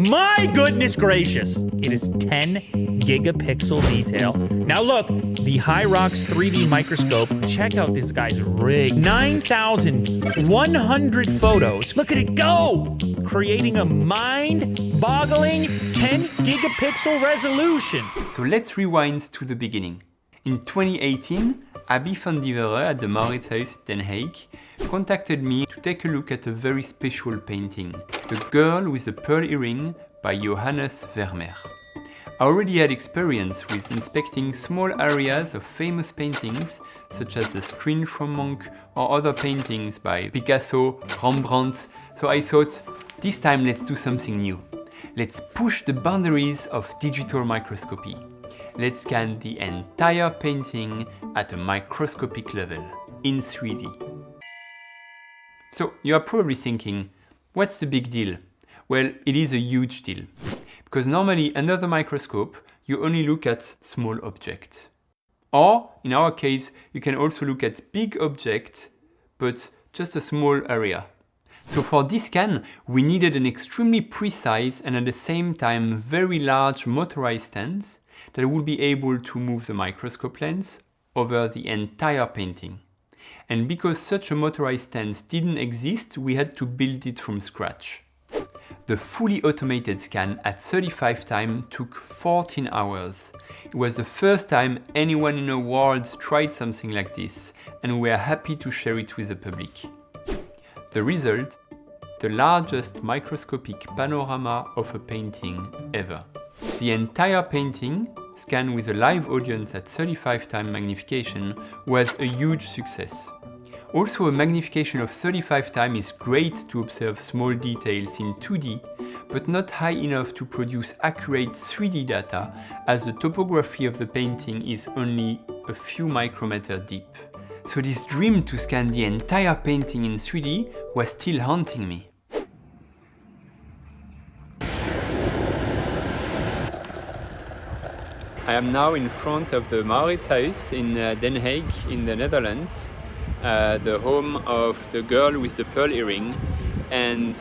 My goodness gracious! It is 10 gigapixel detail. Now look, the Hyrox 3D microscope, check out this guy's rig. 9,100 photos. Look at it go! Creating a mind-boggling 10 gigapixel resolution. So let's rewind to the beginning. In 2018, Abby van Divere at the Mauritshuis Den Haag contacted me to take a look at a very special painting, The Girl with the Pearl Earring by Johannes Vermeer. I already had experience with inspecting small areas of famous paintings, such as The Screen from Monk or other paintings by Picasso, Rembrandt, so I thought, this time let's do something new. Let's push the boundaries of digital microscopy. Let's scan the entire painting at a microscopic level, in 3D. So you are probably thinking, what's the big deal? Well, it is a huge deal. Because normally under the microscope, you only look at small objects. Or, in our case, you can also look at big objects, but just a small area. So for this scan, we needed an extremely precise and at the same time very large motorized stand that would be able to move the microscope lens over the entire painting. And because such a motorized stand didn't exist, we had to build it from scratch. The fully automated scan at 35 time took 14 hours. It was the first time anyone in the world tried something like this, and we are happy to share it with the public. The result? The largest microscopic panorama of a painting ever. The entire painting, scanned with a live audience at 35 time magnification, was a huge success. Also, a magnification of 35 times is great to observe small details in 2D, but not high enough to produce accurate 3D data, as the topography of the painting is only a few micrometers deep. So this dream to scan the entire painting in 3D was still haunting me. I am now in front of the Mauritshuis in Den Haag in the Netherlands, the home of The Girl with the Pearl Earring, and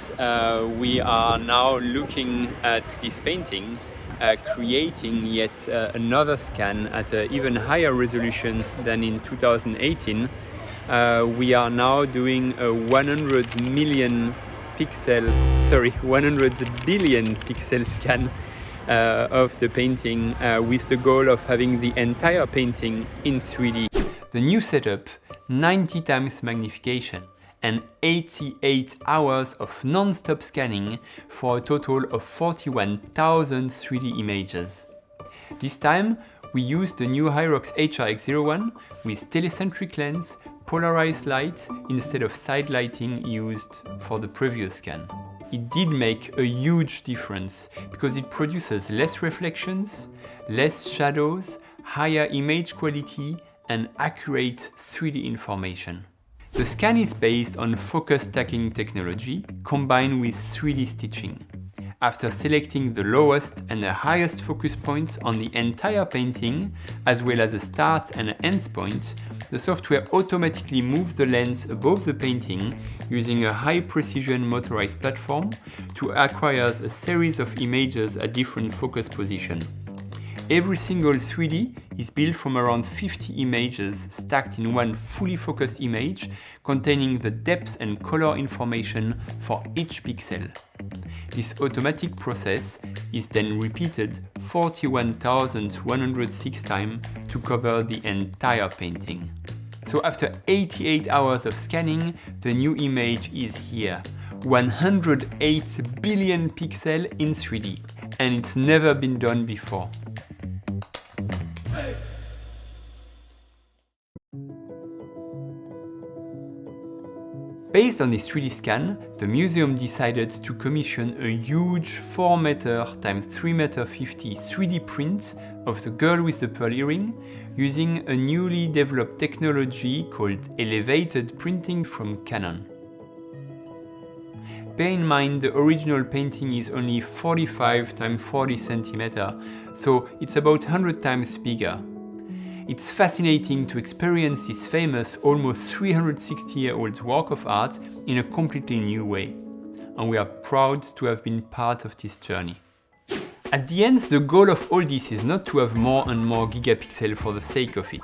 we are now looking at this painting, creating yet another scan at an even higher resolution than in 2018. We are now doing a 100 billion pixel scan of the painting with the goal of having the entire painting in 3D. The new setup, 90 times magnification and 88 hours of non-stop scanning for a total of 41,000 3D images. This time, we used the new Hyrox HRX01 with telecentric lens, polarized light instead of side lighting used for the previous scan. It did make a huge difference because it produces less reflections, less shadows, higher image quality, and accurate 3D information. The scan is based on focus stacking technology combined with 3D stitching. After selecting the lowest and the highest focus points on the entire painting, as well as the start and end points, the software automatically moves the lens above the painting using a high-precision motorized platform to acquire a series of images at different focus positions. Every single 3D is built from around 50 images stacked in one fully focused image containing the depth and color information for each pixel. This automatic process is then repeated 41,106 times to cover the entire painting. So after 88 hours of scanning, the new image is here. 108 billion pixels in 3D, and it's never been done before. Based on this 3D scan, the museum decided to commission a huge 4 meter x 3 meter 50 3D print of The Girl with the Pearl Earring using a newly developed technology called elevated printing from Canon. Bear in mind the original painting is only 45 x 40 centimeters, so it's about 100 times bigger. It's fascinating to experience this famous, almost 360-year-old work of art in a completely new way. and we are proud to have been part of this journey. At the end, the goal of all this is not to have more and more gigapixel for the sake of it.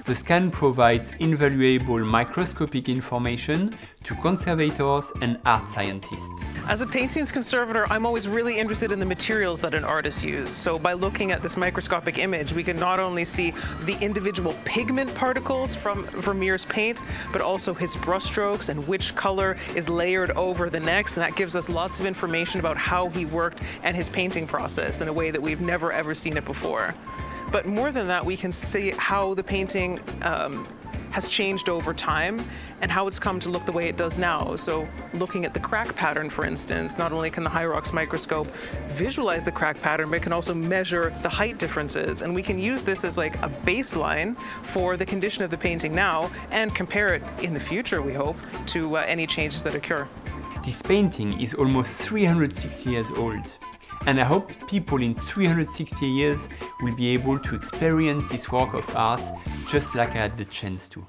The scan provides invaluable microscopic information to conservators and art scientists. As a paintings conservator, I'm always really interested in the materials that an artist used. So by looking at this microscopic image, we can not only see the individual pigment particles from Vermeer's paint, but also his brushstrokes and which color is layered over the next. And that gives us lots of information about how he worked and his painting process in a way that we've never ever seen it before. But more than that, we can see how the painting has changed over time and how it's come to look the way it does now. So looking at the crack pattern, for instance, not only can the Hyrox microscope visualize the crack pattern, but it can also measure the height differences. And we can use this as like a baseline for the condition of the painting now and compare it in the future, we hope, to any changes that occur. This painting is almost 360 years old. And I hope people in 360 years will be able to experience this work of art just like I had the chance to.